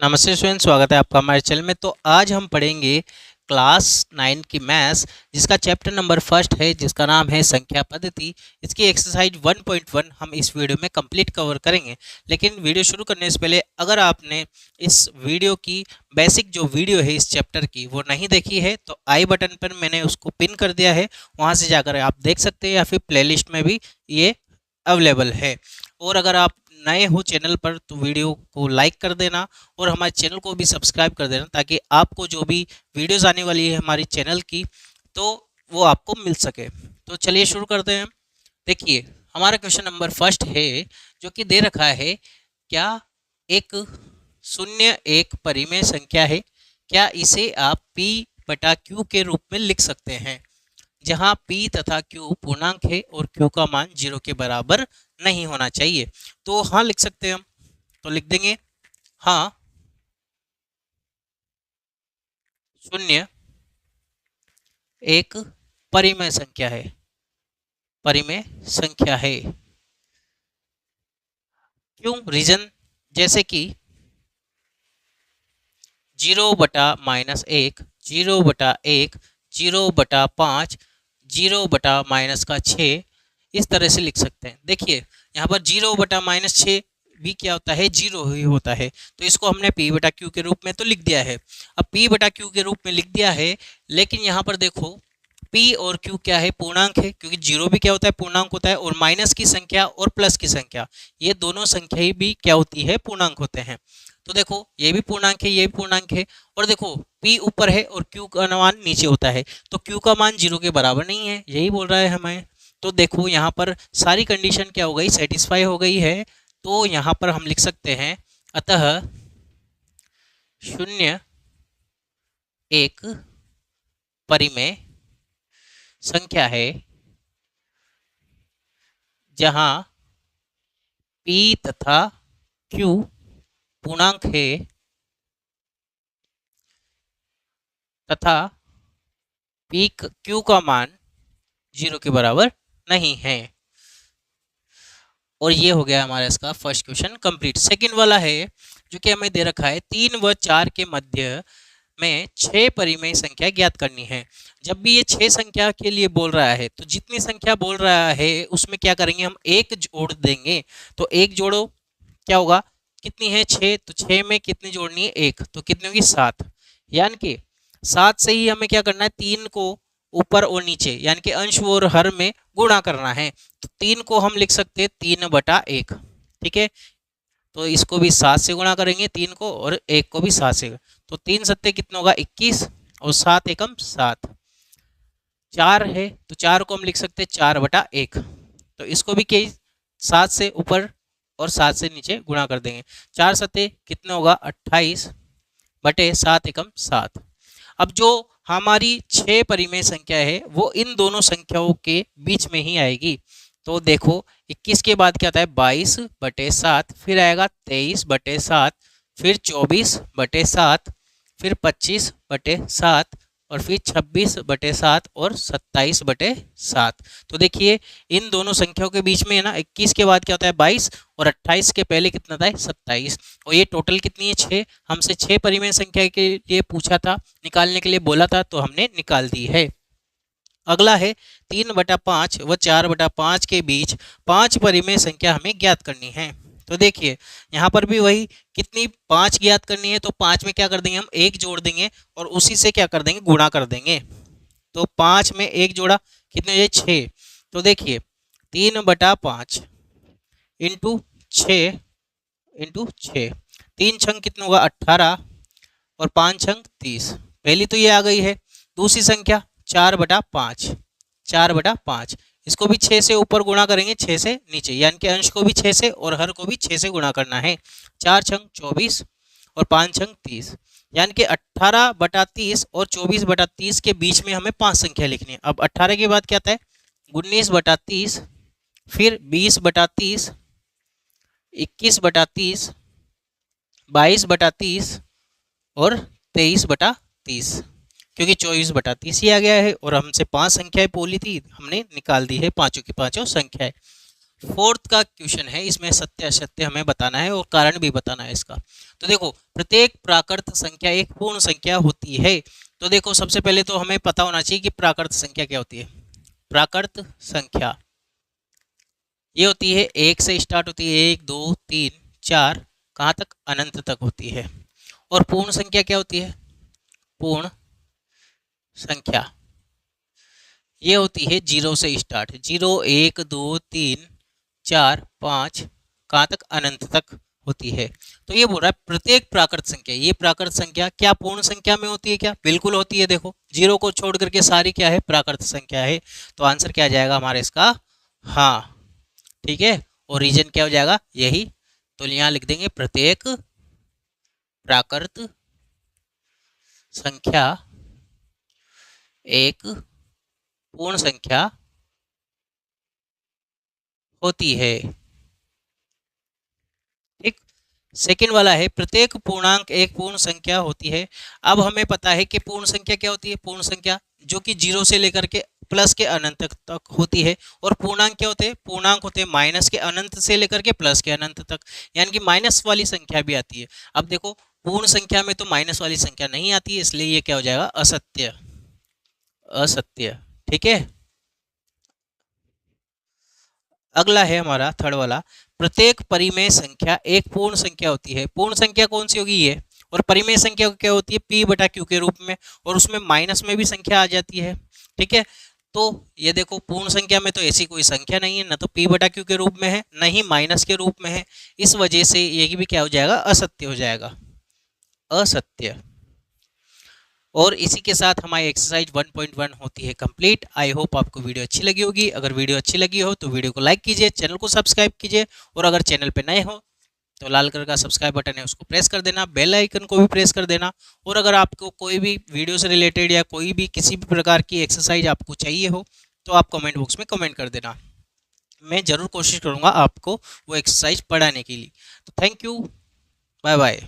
नमस्ते स्टूडेंट, स्वागत है आपका हमारे चैनल में। तो आज हम पढ़ेंगे क्लास 9 की मैथ्स, जिसका चैप्टर नंबर फर्स्ट है, जिसका नाम है संख्या पद्धति। इसकी एक्सरसाइज 1.1 हम इस वीडियो में कंप्लीट कवर करेंगे। लेकिन वीडियो शुरू करने से पहले अगर आपने इस वीडियो की बेसिक जो वीडियो है इस चैप्टर की वो नहीं देखी है तो आई बटन पर मैंने उसको पिन कर दिया है, वहाँ से जाकर आप देख सकते हैं, या फिर प्लेलिस्ट में भी ये अवेलेबल है। और अगर आप नए हो चैनल पर तो वीडियो को लाइक कर देना और हमारे चैनल को भी सब्सक्राइब कर देना, ताकि आपको जो भी वीडियोस आने वाली है हमारी चैनल की तो वो आपको मिल सके। तो चलिए शुरू करते हैं। देखिए, हमारा क्वेश्चन नंबर फर्स्ट है जो कि दे रखा है, क्या एक शून्य एक परिमेय संख्या है, क्या इसे आप p बटा q के रूप में लिख सकते हैं, जहां p तथा q पूर्णांक है और q का मान 0 के बराबर नहीं होना चाहिए। तो हाँ लिख सकते हैं हम, तो लिख देंगे हाँ शून्य एक परिमेय संख्या है, परिमेय संख्या है। क्यों? रीजन जैसे कि 0/-1, 0/1, 0/5, 0/-6, इस तरह से लिख सकते हैं। देखिए यहाँ पर 0/-6 भी क्या होता है, 0 ही होता है, तो इसको हमने p बटा q के रूप में तो लिख दिया है। अब p बटा q के रूप में लिख दिया है, लेकिन यहाँ पर देखो p और q क्या है, पूर्णांक है, क्योंकि 0 भी क्या होता है, पूर्णांक होता है, और माइनस की संख्या और प्लस की संख्या ये दोनों संख्या भी क्या होती है, पूर्णांक होते हैं। तो देखो ये भी पूर्णांक है, ये भी पूर्णांक है, और देखो p ऊपर है और q का मान नीचे होता है, तो q का मान 0 के बराबर नहीं है, यही बोल रहा है हमें। तो देखो यहाँ पर सारी कंडीशन क्या हो गई, सेटिस्फाई हो गई है। तो यहाँ पर हम लिख सकते हैं, अतः शून्य एक परिमेय संख्या है जहां p तथा q पूर्णांक है तथा q का मान 0 के बराबर नहीं है। और ये हो गया हमारा इसका फर्स्ट क्वेश्चन कंप्लीट। सेकंड वाला है जो कि हमें दे रखा है, 3 व 4 के मध्य में 6 परिमेय संख्या ज्ञात करनी है। जब भी ये 6 संख्या के लिए बोल रहा है तो जितनी संख्या बोल रहा है उसमें क्या करेंगे, हम एक जोड़ देंगे। तो एक जोड़ो, क्या होगा, कितनी है 6, तो 6 में कितनी जोड़नी है, एक, तो कितनी होगी 7। यानी कि 7 से ही हमें क्या करना है, 3 को ऊपर और नीचे यानी कि अंश और हर में गुणा करना है। तो 3 को हम लिख सकते हैं 3/1, ठीक है। तो इसको भी 7 से गुणा करेंगे, 3 को, और 1 को भी 7 से। तो 3 सत्ते कितना होगा 21, और 7 एकम 7। 4 है तो 4 को हम लिख सकते हैं 4/1। तो इसको भी क्या 7 से ऊपर और 7 से नीचे गुणा कर देंगे। 4 सत्ते कितना होगा 28/7 एकम 7। अब जो हमारी 6 परिमेय संख्या है वो इन दोनों संख्याओं के बीच में ही आएगी। तो देखो 21 के बाद क्या आता है 22/7, फिर आएगा 23/7, फिर 24/7, फिर 25/7, और फिर 26/7 और 27/7। तो देखिए इन दोनों संख्याओं के बीच में है ना, 21 के बाद क्या होता है 22, और 28 के पहले कितना था 27, और ये टोटल कितनी है 6। हमसे 6 परिमेय संख्या के लिए पूछा था, निकालने के लिए बोला था, तो हमने निकाल दी है। अगला है 3/5 व 4/5 के बीच 5 परिमेय संख्या हमें ज्ञात करनी है। तो देखिए यहाँ पर भी वही, कितनी 5 ज्ञात करनी है, तो 5 में क्या कर देंगे हम, एक जोड़ देंगे और उसी से क्या कर देंगे, गुणा कर देंगे। तो 5 में एक जोड़ा कितने हो 6। तो देखिए 3/5 इंटू 6 इंटू 6, 3 छंग कितना होगा 18, और 5 छंग 30। पहली तो ये आ गई है। दूसरी संख्या 4/5, 4/5, इसको भी 6 से ऊपर गुणा करेंगे, 6 से नीचे, यानी कि अंश को भी 6 से और हर को भी 6 से गुणा करना है। 4 छंग 24 और 5 छंग 30, यानी कि 18/30 और 24/30 के बीच में हमें 5 संख्या लिखनी है। अब 18 के बाद क्या आता है 19/30, फिर 20/30, 21/30, 22/30 और 23/30, क्योंकि 24/30 ही आ गया है, और हमसे 5 संख्याएं बोली थी, हमने निकाल दी है पांचों की पांचों संख्याएं। फोर्थ का क्वेश्चन है, इसमें सत्य असत्य हमें बताना है और कारण भी बताना है इसका। तो देखो, प्रत्येक प्राकृत संख्या एक पूर्ण संख्या होती है। तो देखो, सबसे पहले तो हमें पता होना चाहिए कि प्राकृत संख्या क्या होती है। प्राकृत संख्या ये होती है, एक से स्टार्ट होती है, 1 2 3 4, कहाँ तक, अनंत तक होती है। और पूर्ण संख्या क्या होती है, पूर्ण संख्या ये होती है 0 से स्टार्ट, 0 1 2 3 4 5, कहाँ तक, अनंत तक होती है। तो ये बोल रहा है प्रत्येक प्राकृत संख्या, ये प्राकृत संख्या क्या पूर्ण संख्या में होती है क्या, बिल्कुल होती है। देखो, 0 को छोड़ करके सारी क्या है, प्राकृत संख्या है। तो आंसर क्या आ जाएगा हमारे इसका, हाँ, ठीक है। और रीजन क्या हो जाएगा, यही। तो यहाँ लिख देंगे प्रत्येक प्राकृत संख्या एक पूर्ण संख्या होती है। ठीक। सेकेंड वाला है, प्रत्येक पूर्णांक एक पूर्ण संख्या होती है। अब हमें पता है कि पूर्ण संख्या क्या होती है, पूर्ण संख्या जो कि 0 से लेकर के प्लस के अनंत तक होती है। और पूर्णांक क्या होते हैं, पूर्णांक होते हैं माइनस के अनंत से लेकर के प्लस के अनंत तक, यानी कि माइनस वाली संख्या भी आती है। अब देखो, पूर्ण संख्या में तो माइनस वाली संख्या नहीं आती है, इसलिए ये क्या हो जाएगा, असत्य, असत्य। ठीक है। अगला है हमारा थर्ड वाला, प्रत्येक परिमेय संख्या एक पूर्ण संख्या होती है। पूर्ण संख्या कौन सी होगी, ये। और परिमेय संख्या क्या होती है, p बटा q के रूप में, और उसमें माइनस में भी संख्या आ जाती है। ठीक है। तो ये देखो, पूर्ण संख्या में तो ऐसी कोई संख्या नहीं है, ना तो p बटा q के रूप में है, न ही माइनस के रूप में है। इस वजह से ये भी क्या हो जाएगा, असत्य हो जाएगा, असत्य। और इसी के साथ हमारी एक्सरसाइज 1.1 होती है कंप्लीट। आई होप आपको वीडियो अच्छी लगी होगी। अगर वीडियो अच्छी लगी हो तो वीडियो को लाइक कीजिए, चैनल को सब्सक्राइब कीजिए, और अगर चैनल पे नए हो तो लाल कलर का सब्सक्राइब बटन है, उसको प्रेस कर देना, बेल आइकन को भी प्रेस कर देना। और अगर आपको कोई भी वीडियो से रिलेटेड या कोई भी किसी भी प्रकार की एक्सरसाइज आपको चाहिए हो तो आप कमेंट बॉक्स में कमेंट कर देना, मैं ज़रूर कोशिश करूँगा आपको वो एक्सरसाइज पढ़ाने के लिए। तो थैंक यू, बाय बाय।